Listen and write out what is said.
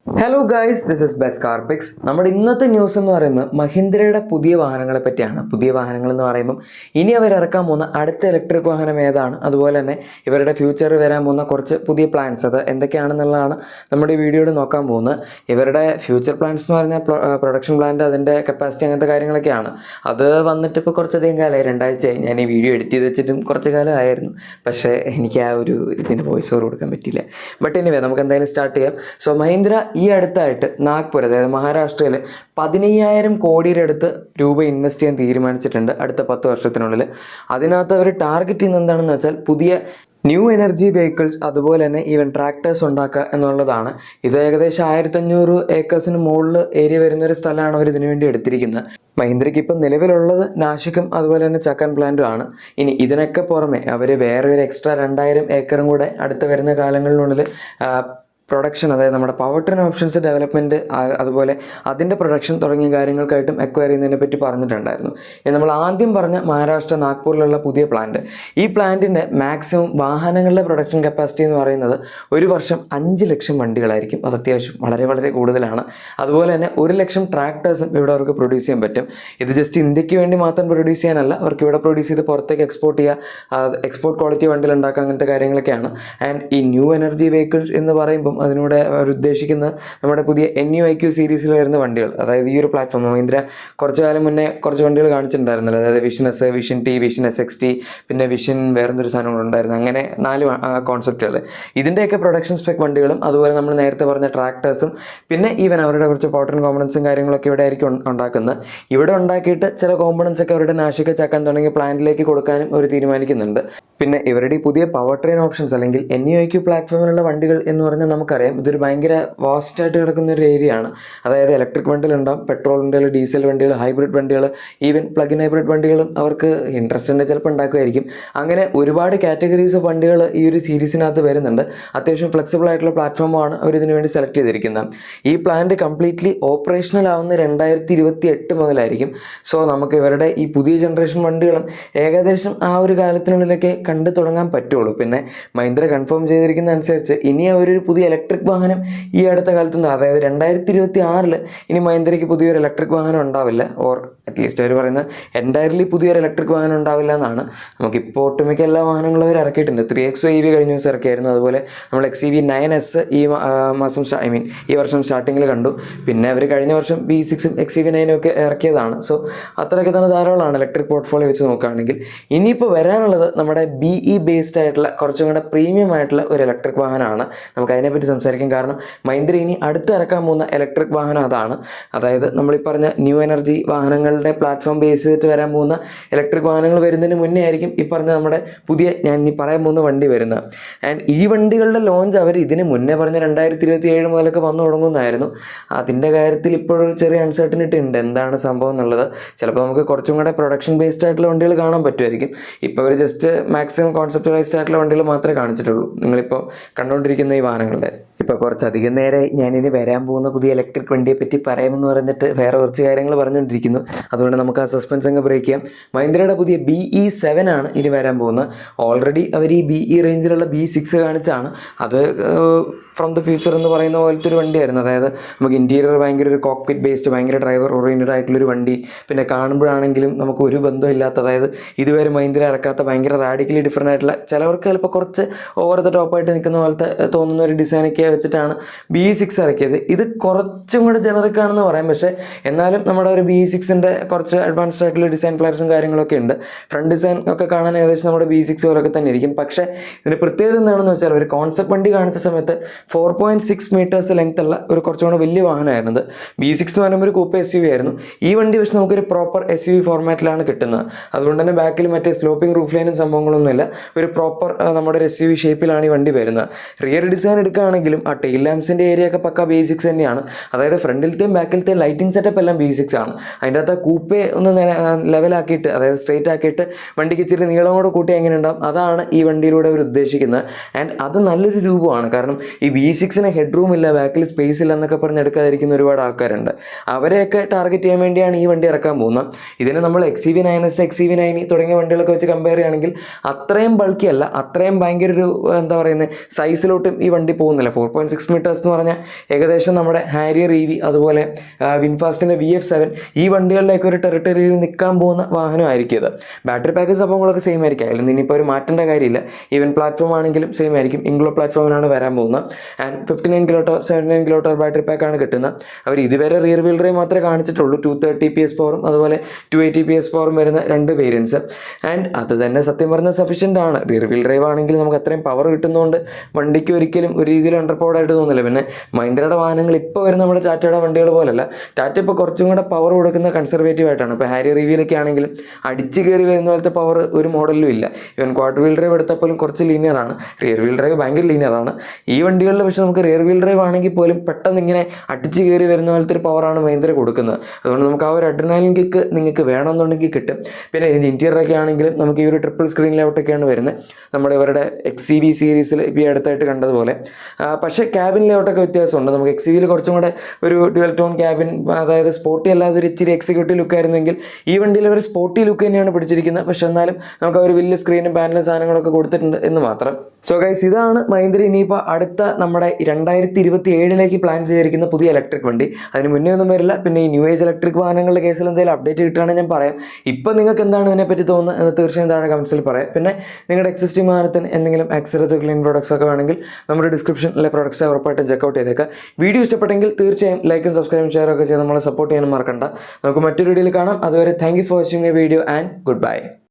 Hello guys, this is best car picks. നമ്മുടെ ഇന്നത്തെ news എന്ന് പറയുന്നത് മഹീന്ദ്രയുടെ പുതിയ വാഹനങ്ങളെ പറ്റിയാണ്. പുതിയ വാഹനങ്ങൾ എന്ന് പറയുമ്പം ഇനി അവർ ഇറക്കാൻ പോകുന്ന അടുത്ത ഇലക്ട്രിക് വാഹനം ഏതാണ്, അതുപോലെ തന്നെ ഇവരുടെ ഫ്യൂച്ചറിൽ വരാൻ പോകുന്ന കുറച്ച് പുതിയ പ്ലാൻസ് അത് എന്തൊക്കെയാണെന്നുള്ളതാണ് നമ്മുടെ ഈ വീഡിയോയിൽ നോക്കാൻ പോകുന്നത്. ഇവരുടെ ഫ്യൂച്ചർ പ്ലാൻസ് എന്ന് പറഞ്ഞാൽ പ്രൊഡക്ഷൻ പ്ലാന്റ്, അതിൻ്റെ കപ്പാസിറ്റി, അങ്ങനത്തെ കാര്യങ്ങളൊക്കെയാണ്. അത് വന്നിട്ട് ഇപ്പോൾ കുറച്ചധികം കാലമായി, 2 ആഴ്ചയായി. ഞാൻ ഈ വീഡിയോ എഡിറ്റ് ചെയ്ത് വെച്ചിട്ടും കുറച്ച് കാലമായിരുന്നു. പക്ഷേ എനിക്ക് ആ ഒരു ഇതിന് വോയിസ് ഓവർ കൊടുക്കാൻ പറ്റിയില്ല. ബട്ട് എനിവേ നമുക്ക് എന്തായാലും സ്റ്റാർട്ട് ചെയ്യാം. സോ മഹീന്ദ്ര ഈ അടുത്തായിട്ട് നാഗ്പൂർ, അതായത് മഹാരാഷ്ട്രയിൽ 15,000 കോടിയുടെ അടുത്ത് രൂപ ഇൻവെസ്റ്റ് ചെയ്യാൻ തീരുമാനിച്ചിട്ടുണ്ട് അടുത്ത 10 വർഷത്തിനുള്ളിൽ. അതിനകത്ത് അവർ ടാർഗറ്റ് ചെയ്യുന്നത് എന്താണെന്ന് വെച്ചാൽ പുതിയ ന്യൂ എനർജി വെഹിക്കിൾസ്, അതുപോലെ തന്നെ ഈവൻ ട്രാക്ടേഴ്സ് ഉണ്ടാക്കുക എന്നുള്ളതാണ്. ഇത് ഏകദേശം 1500 ഏക്കേഴ്സിന് മുകളിൽ ഏരിയ വരുന്നൊരു സ്ഥലമാണ് അവർ ഇതിനു വേണ്ടി എടുത്തിരിക്കുന്നത്. മഹീന്ദ്രയ്ക്ക് ഇപ്പം നിലവിലുള്ളത് നാഷിക്കും അതുപോലെ തന്നെ ചക്കൻ പ്ലാന്റും ആണ്. ഇനി ഇതിനൊക്കെ പുറമെ അവർ വേറെ ഒരു എക്സ്ട്രാ 2000 ഏക്കറും കൂടെ അടുത്ത് വരുന്ന കാലങ്ങളിനുള്ളിൽ പ്രൊഡക്ഷൻ, അതായത് നമ്മുടെ പവർ ട്രെയിൻ ഓപ്ഷൻസ് ഡെവലപ്മെൻറ്റ്, അതുപോലെ അതിൻ്റെ പ്രൊഡക്ഷൻ തുടങ്ങിയ കാര്യങ്ങൾക്കായിട്ടും എക്വയർ ചെയ്യുന്നതിനെ പറ്റി പറഞ്ഞിട്ടുണ്ടായിരുന്നു. നമ്മൾ ആദ്യം പറഞ്ഞ മഹാരാഷ്ട്ര നാഗ്പൂരിലുള്ള പുതിയ പ്ലാന്റ്, ഈ പ്ലാന്റിൻ്റെ മാക്സിമം വാഹനങ്ങളുടെ പ്രൊഡക്ഷൻ കപ്പാസിറ്റി എന്ന് പറയുന്നത് ഒരു വർഷം 5 ലക്ഷം വണ്ടികളായിരിക്കും. അത് അത്യാവശ്യം വളരെ വളരെ കൂടുതലാണ്. അതുപോലെ തന്നെ 1 ലക്ഷം ട്രാക്ടേഴ്സും ഇവിടെ അവർക്ക് പ്രൊഡ്യൂസ് ചെയ്യാൻ പറ്റും. ഇത് ജസ്റ്റ് ഇന്ത്യക്ക് വേണ്ടി മാത്രം പ്രൊഡ്യൂസ് ചെയ്യാനല്ല, അവർക്ക് ഇവിടെ പ്രൊഡ്യൂസ് ചെയ്ത് പുറത്തേക്ക് എക്സ്പോർട്ട് ചെയ്യുക, എക്സ്പോർട്ട് ക്വാളിറ്റി വണ്ടികൾ ഉണ്ടാക്കുക, അങ്ങനത്തെ കാര്യങ്ങളൊക്കെയാണ്. ആൻഡ് ഈ ന്യൂ എനർജി വെഹിക്കിൾസ് എന്ന് പറയുമ്പം അതിലൂടെ അവർ ഉദ്ദേശിക്കുന്നത് നമ്മുടെ പുതിയ NUIQ സീരീസിൽ വരുന്ന വണ്ടികൾ, അതായത് ഈ ഒരു പ്ലാറ്റ്ഫോം മഹീന്ദ്ര കുറച്ച് കാലം മുന്നേ കുറച്ച് വണ്ടികൾ കാണിച്ചിട്ടുണ്ടായിരുന്നല്ലോ. അതായത് vision S, vision T, vision SXT, പിന്നെ വിഷൻ വേറെന്തൊരു സാധനം ഉണ്ടായിരുന്നു. അങ്ങനെ 4 കോൺസെപ്റ്റുകൾ. ഇതിൻ്റെയൊക്കെ പ്രൊഡക്ഷൻ സ്പെക് വണ്ടികളും, അതുപോലെ നമ്മൾ നേരത്തെ പറഞ്ഞ ട്രാക്ടേഴ്സും, പിന്നെ ഈവൻ അവരുടെ കുറച്ച് പവർ കോമ്പണൻസും കാര്യങ്ങളൊക്കെ ഇവിടെ ആയിരിക്കും ഉണ്ടാക്കുന്നത്. ഇവിടെ ഉണ്ടാക്കിയിട്ട് ചില കോമ്പണൻസ് ഒക്കെ അവരുടെ നാഷിക ചാക്കാൻ തുടങ്ങിയ പ്ലാന്റിലേക്ക് കൊടുക്കാനും അവർ തീരുമാനിക്കുന്നുണ്ട്. പിന്നെ ഇവരുടെ ഈ പുതിയ പവർ ട്രെയിൻ ഓപ്ഷൻസ് അല്ലെങ്കിൽ NUIQ പ്ലാറ്റ്ഫോമിലുള്ള വണ്ടികൾ എന്ന് പറഞ്ഞാൽ നമുക്കറിയാം ഇതൊരു ഭയങ്കര വാസ്റ്റായിട്ട് കിടക്കുന്ന ഒരു ഏരിയ ആണ്. അതായത് ഇലക്ട്രിക് വണ്ടികളുണ്ടാവും, പെട്രോൾ വണ്ടികൾ, ഡീസൽ വണ്ടികൾ, ഹൈബ്രിഡ് വണ്ടികൾ, ഈവൻ പ്ലഗ് ഇൻ ഹൈബ്രിഡ് വണ്ടികളും അവർക്ക് ഇൻട്രസ്റ്റ് ഉണ്ട്, ചിലപ്പോൾ ഉണ്ടാക്കുമായിരിക്കും. അങ്ങനെ ഒരുപാട് കാറ്റഗറീസ് ഓഫ് വണ്ടികൾ ഈ ഒരു സീരീസിനകത്ത് വരുന്നുണ്ട്. അത്യാവശ്യം ഫ്ലെക്സിബിൾ ആയിട്ടുള്ള പ്ലാറ്റ്ഫോമാണ് അവർ ഇതിനു വേണ്ടി സെലക്ട് ചെയ്തിരിക്കുന്നത്. ഈ പ്ലാന്റ് കംപ്ലീറ്റ്ലി ഓപ്പറേഷണൽ ആവുന്ന 2028 മുതലായിരിക്കും. സോ നമുക്ക് ഇവരുടെ ഈ പുതിയ ജനറേഷൻ വണ്ടികളും ഏകദേശം ആ ഒരു കാലത്തിനുള്ളിലൊക്കെ കണ്ടു തുടങ്ങാൻ പറ്റുള്ളൂ. പിന്നെ മഹീന്ദ്ര കൺഫേം ചെയ്തിരിക്കുന്ന അനുസരിച്ച് ഇനി അവരൊരു പുതിയ ഇലക്ട്രിക് വാഹനം ഈ അടുത്ത കാലത്തൊന്നും, അതായത് 2026 ഇനി മഹീന്ദ്രയ്ക്ക് പുതിയൊരു ഇലക്ട്രിക് വാഹനം ഉണ്ടാവില്ല. ഓർ അറ്റ്ലീസ്റ്റ് അവർ പറയുന്നത് എൻറ്റയർലി പുതിയൊരു ഇലക്ട്രിക് വാഹനം ഉണ്ടാവില്ല എന്നാണ്. നമുക്കിപ്പോൾ ഒട്ടുമിക്ക എല്ലാ വാഹനങ്ങളും അവർ ഇറക്കിയിട്ടുണ്ട്. 3XO EV കഴിഞ്ഞ ദിവസം ഇറക്കിയായിരുന്നു. അതുപോലെ നമ്മൾ XEV 9S ഈ വർഷം സ്റ്റാർട്ടിങ്ങിൽ കണ്ടു. പിന്നെ അവർ കഴിഞ്ഞ വർഷം B6 XEV 9 ഒക്കെ ഇറക്കിയതാണ്. സോ അത്രയൊക്കെ തന്നെ ധാരാളമാണ് ഇലക്ട്രിക് പോർട്ട്ഫോളിയോ വെച്ച് നോക്കുകയാണെങ്കിൽ. ഇനിയിപ്പോൾ വരാനുള്ളത് നമ്മുടെ BE ബേസ്ഡ് ആയിട്ടുള്ള കുറച്ചും കൂടെ പ്രീമിയം ആയിട്ടുള്ള ഒരു ഇലക്ട്രിക് വാഹനമാണ്. നമുക്ക് അതിനെപ്പറ്റി സംസാരിക്കും. കാരണം മഹീന്ദ്ര ഇനി അടുത്ത് ഇറക്കാൻ പോകുന്ന ഇലക്ട്രിക് വാഹനം അതാണ്. അതായത് നമ്മളീ പറഞ്ഞ ന്യൂ എനർജി വാഹനങ്ങളുടെ പ്ലാറ്റ്ഫോം ബേസ് ചെയ്തിട്ട് വരാൻ പോകുന്ന ഇലക്ട്രിക് വാഹനങ്ങൾ വരുന്നതിന് മുന്നേ ആയിരിക്കും ഈ പറഞ്ഞ നമ്മുടെ പുതിയ ഞാൻ ഇനി പറയാൻ പോകുന്ന വണ്ടി വരുന്നത്. ആൻഡ് ഈ വണ്ടികളുടെ ലോഞ്ച് അവർ ഇതിന് മുന്നേ പറഞ്ഞ 2027 മുതലൊക്കെ വന്നു തുടങ്ങുന്നതായിരുന്നു. അതിൻ്റെ കാര്യത്തിൽ ഇപ്പോഴൊരു ചെറിയ അൺസർട്ടനിറ്റി ഉണ്ട്, എന്താണ് സംഭവം എന്നുള്ളത്. ചിലപ്പോൾ നമുക്ക് കുറച്ചും കൂടെ പ്രൊഡക്ഷൻ ബേസ്ഡ് ആയിട്ടുള്ള വണ്ടികൾ കാണാൻ പറ്റുമായിരിക്കും. ഇപ്പോൾ അവർ ജസ്റ്റ് മാക്സിമം കോൺസെപ്റ്റലൈസ്ഡ് ആയിട്ടുള്ള വണ്ടികൾ മാത്രമേ കാണിച്ചിട്ടുള്ളൂ. നിങ്ങളിപ്പോൾ കണ്ടുകൊണ്ടിരിക്കുന്ന ഈ വാഹനങ്ങളുടെ ഇപ്പോൾ കുറച്ചധികം നേരെ ഞാനിനി വരാൻ പോകുന്ന പുതിയ ഇലക്ട്രിക് വണ്ടിയെ പറ്റി പറയാമെന്ന് പറഞ്ഞിട്ട് വേറെ കുറച്ച് കാര്യങ്ങൾ പറഞ്ഞുകൊണ്ടിരിക്കുന്നു. അതുകൊണ്ട് നമുക്ക് ആ സസ്പെൻസ് അങ്ങ് ബ്രേക്ക് ചെയ്യാം. മഹീന്ദ്രയുടെ പുതിയ BE7 ആണ് ഇനി വരാൻ പോകുന്നത്. ഓൾറെഡി അവർ ഈ BE റേഞ്ചിലുള്ള B6 കാണിച്ചാണ്. അത് ഫ്രം ദ ഫ്യൂച്ചർ എന്ന് പറയുന്ന പോലത്തെ ഒരു വണ്ടിയായിരുന്നു. അതായത് നമുക്ക് ഇൻറ്റീരിയർ ഭയങ്കര ഒരു കോക്പിറ്റ് ബേസ്ഡ്, ഭയങ്കര ഡ്രൈവർ ഓറിയൻറ്റഡ് ആയിട്ടുള്ളൊരു വണ്ടി. പിന്നെ കാണുമ്പോഴാണെങ്കിലും നമുക്ക് ഒരു ബന്ധമില്ലാത്ത, അതായത് ഇതുവരെ മഹീന്ദ്ര ഇറക്കാത്ത ഭയങ്കര റാഡിക്കലി ഡിഫറൻ്റ് ആയിട്ടുള്ള, ചിലവർക്ക് ചിലപ്പോൾ കുറച്ച് ഓവർ ദ ടോപ്പായിട്ട് നിൽക്കുന്ന പോലത്തെ തോന്നുന്ന ഒരു ഡിസൈനൊക്കെ വെച്ചിട്ടാണ് BE6 ഇറക്കിയത്. ഇത് കുറച്ചും കൂടെ ജനറിക് ആണെന്ന് പറയാം. പക്ഷേ എന്നാലും നമ്മുടെ ഒരു BE6ൻ്റെ കുറച്ച് അഡ്വാൻസ്ഡ് ആയിട്ടുള്ള ഡിസൈൻ ഫ്ലയർസും കാര്യങ്ങളൊക്കെ ഉണ്ട്. ഫ്രണ്ട് ഡിസൈൻ ഒക്കെ കാണാൻ ഏകദേശം നമ്മുടെ B6 പോലൊക്കെ തന്നെ ഇരിക്കും. പക്ഷേ ഇതിന് പ്രത്യേകത എന്താണെന്ന് വെച്ചാൽ ഒരു കോൺസെപ്റ്റ് വണ്ടി കാണിച്ച സമയത്ത് 4.6 മീറ്റേഴ്സ് ലെങ്ത് ഉള്ള ഒരു കുറച്ചുകൂടെ വലിയ വാഹനമായിരുന്നത്. B6 എന്ന് പറയുമ്പോൾ ഒരു കൂപ്പ SUV ആയിരുന്നു. ഈ വണ്ടി പക്ഷേ നമുക്കൊരു പ്രോപ്പർ SUV ഫോർമാറ്റിലാണ് കിട്ടുന്നത്. അതുകൊണ്ട് തന്നെ ബാക്കിൽ മറ്റേ സ്ലോപ്പിംഗ് റൂഫ് ലൈനും സംഭവങ്ങളൊന്നുമില്ല. ഒരു പ്രോപ്പർ നമ്മുടെ ഒരു SUV ഷേപ്പിലാണ് ഈ വണ്ടി വരുന്നത്. റിയർ ഡിസൈൻ എടുക്കുകയാണെങ്കിലും ആ ടെയിൽ ലാംപ്സിൻ്റെ ഏരിയ ഒക്കെ പക്ക B6 തന്നെയാണ്. അതായത് ഫ്രണ്ടിലത്തെയും ബാക്കിലത്തെയും ലൈറ്റിംഗ് സെറ്റപ്പ് എല്ലാം B6 ആണ്. അതിൻ്റെ അകത്ത് കൂപ്പെ ഒന്ന് ലെവലാക്കിയിട്ട്, അതായത് സ്ട്രെയിറ്റ് ആക്കിയിട്ട് വണ്ടിക്ക് ഇച്ചിരി നീളം കൂടെ കൂട്ടി എങ്ങനെ ഉണ്ടാവും, അതാണ് ഈ വണ്ടിയിലൂടെ അവർ ഉദ്ദേശിക്കുന്നത്. ആൻഡ് അത് നല്ലൊരു രൂപമാണ്. കാരണം ഈ B6 ഹെഡ് റൂം ഇല്ല, ബാക്കിൽ സ്പേസ് ഇല്ല എന്നൊക്കെ പറഞ്ഞ് എടുക്കാതിരിക്കുന്ന ഒരുപാട് ആൾക്കാരുണ്ട്. അവരെയൊക്കെ ടാർഗറ്റ് ചെയ്യാൻ വേണ്ടിയാണ് ഈ വണ്ടി ഇറക്കാൻ പോകുന്നത്. ഇതിന് നമ്മൾ XEV 9S, XEV 9 തുടങ്ങിയ വണ്ടികളൊക്കെ വെച്ച് കമ്പയർ ചെയ്യുകയാണെങ്കിൽ അത്രയും ബൾക്കി അല്ല, അത്രയും ഭയങ്കര ഒരു എന്താ പറയുന്നത് സൈസിലോട്ടും ഈ വണ്ടി പോകുന്നില്ല. പറയുന്നില്ല 4.6 മീറ്റേഴ്സ് എന്ന് പറഞ്ഞാൽ ഏകദേശം നമ്മുടെ ഹാരിയർ EV അതുപോലെ വിൻഫാസ്റ്റിൻ്റെ VF7 ഈ വണ്ടികളിലേക്ക് ഒരു ടെറിട്ടറിയിൽ നിൽക്കാൻ പോകുന്ന വാഹനമായിരിക്കും ഇത്. ബാറ്ററി പാക്കേജ് സംഭവങ്ങളൊക്കെ സെയിം ആയിരിക്കും, അതിൽ ഇനിയിപ്പോൾ ഒരു മാറ്റേണ്ട കാര്യമില്ല. ഈവൻ പ്ലാറ്റ്ഫോം ആണെങ്കിലും സെയിം ആയിരിക്കും. ഇംഗ്ലോ പ്ലാറ്റ്ഫോമിനാണ് വരാൻ പോകുന്നത്. ആൻഡ് 59 കിലോട്ടോ 79 കിലോട്ടോ ബാറ്ററി പാക്കാണ് കിട്ടുന്നത്. അവർ ഇതുവരെ റിയർ വീൽ ഡ്രൈവ് മാത്രമേ കാണിച്ചിട്ടുള്ളൂ. 230 PS പവറും അതുപോലെ 280 PS പവറും വരുന്ന 2 വേരിയൻസ്. ആൻഡ് അത് തന്നെ സത്യം പറഞ്ഞാൽ സഫീഷ്യൻ്റ് ആണ്. റിയർ വീൽ ഡ്രൈവ് ആണെങ്കിൽ നമുക്ക് അത്രയും പവർ കിട്ടുന്നതുകൊണ്ട് വണ്ടിക്ക് ഒരിക്കലും ഒരു രീതിയിൽ അണ്ടർ പവർഡായിട്ട് തോന്നില്ല. പിന്നെ മഹീന്ദ്രയുടെ വാഹനങ്ങൾ ഇപ്പോൾ വരുന്ന നമ്മുടെ ടാറ്റയുടെ വണ്ടികൾ പോലല്ല. ടാറ്റ ഇപ്പോൾ കുറച്ചും കൂടെ പവർ കൊടുക്കുന്ന കൺസർവേറ്റീവ് ആയിട്ടാണ്. ഇപ്പോൾ ഹാരിയർ EVയിലൊക്കെ ആണെങ്കിലും അടിച്ച് കയറി വരുന്ന പോലത്തെ പവർ ഒരു മോഡലിലും ഇല്ല. ഇവൻ ക്വാഡർ വീൽ ഡ്രൈവ് എടുത്തപ്പോലും കുറച്ച് ലീനിയറാണ്. റിയർ വീൽ ഡ്രൈവ് ഭയങ്കര ലീനിയറാണ് ഈ വണ്ടികളിൽ. പക്ഷേ നമുക്ക് റിയർ വീൽ ഡ്രൈവ് ആണെങ്കിൽ പോലും പെട്ടെന്ന് ഇങ്ങനെ അടിച്ച് കയറി വരുന്ന പോലത്തെ ഒരു പവറാണ് മഹീന്ദ്ര കൊടുക്കുന്നത്. അതുകൊണ്ട് നമുക്ക് ആ ഒരു അഡ്രിനാലിൻ കിക്ക് നിങ്ങൾക്ക് വേണമെന്നുണ്ടെങ്കിൽ കിട്ടും. പിന്നെ ഇതിൻ്റെ ഇൻറ്റീരിയറൊക്കെ ആണെങ്കിലും നമുക്ക് ഈ ഒരു ട്രിപ്പിൾ സ്ക്രീൻ ലേഔട്ടൊക്കെയാണ് വരുന്നത്. നമ്മുടെ ഇവരുടെ XCV സീരീസിൽ ഇപ്പോൾ അടുത്തായിട്ട് കണ്ടതുപോലെ. പക്ഷേ ക്യാബിൻ ലേഔട്ടൊക്കെ വ്യത്യാസമുണ്ട്. നമുക്ക് XCVയിൽ കുറച്ചും കൂടെ ഒരു ഡ്യുവൽ ടോൺ ക്യാബിൻ, അതായത് സ്പോർട്ടി അല്ലാതെ ഒരു ഇച്ചിരി എക്സിക്യൂട്ടീവ് ലുക്ക് ആയിരുന്നെങ്കിൽ ഈ വണ്ടിയിൽ ഒരു സ്പോർട്ടി ലുക്ക് തന്നെയാണ് പിടിച്ചിരിക്കുന്നത്. പക്ഷേ എന്നാലും നമുക്ക് ഒരു വലിയ സ്ക്രീനും പാനലും സാധനങ്ങളൊക്കെ കൊടുത്തിട്ടുണ്ട് എന്ന് മാത്രം. സോ ഗൈസ്, ഇതാണ് മഹീന്ദ്ര ഇനിയിപ്പോൾ അടുത്ത നമ്മുടെ 2027 പ്ലാൻ ചെയ്തിരിക്കുന്ന പുതിയ ഇലക്ട്രിക് വണ്ടി. അതിന് മുന്നേ ഒന്നും വരില്ല. പിന്നെ ഈ ന്യൂ ഏജ് ഇലക്ട്രിക് വാഹനങ്ങളുടെ കേസിൽ എന്തെങ്കിലും അപ്ഡേറ്റ് കിട്ടുകയാണെങ്കിൽ ഞാൻ പറയാം. ഇപ്പം നിങ്ങൾക്ക് എന്താണ് ഇതിനെപ്പറ്റി തോന്നുന്നത് എന്ന് തീർച്ചയായും താഴെ കമൻസിൽ പറയാം. പിന്നെ നിങ്ങളുടെ എക്സിസ്റ്റിംഗ് വാഹനത്തിന് എന്തെങ്കിലും ആക്സറീസോ ക്ലീൻ പ്രോഡക്ട്സ് ഒക്കെ വേണമെങ്കിൽ നമ്മുടെ ഡിസ്ക്രിപ്ഷനിലെ പ്രോഡക്ട്സ് ഉറപ്പായിട്ടും ചെക്കൗട്ട് ചെയ്തേക്കാം. വീഡിയോ ഇഷ്ടപ്പെട്ടെങ്കിൽ തീർച്ചയായും ലൈക്കും സബ്സ്ക്രൈബും ഷെയറൊക്കെ ചെയ്ത് നമ്മളെ സപ്പോർട്ട് ചെയ്യാനും മറക്കണ്ട. നമുക്ക് മറ്റൊരു വീഡിയോയിൽ കാണാം. അതുവരെ thank you for watching my video and good bye.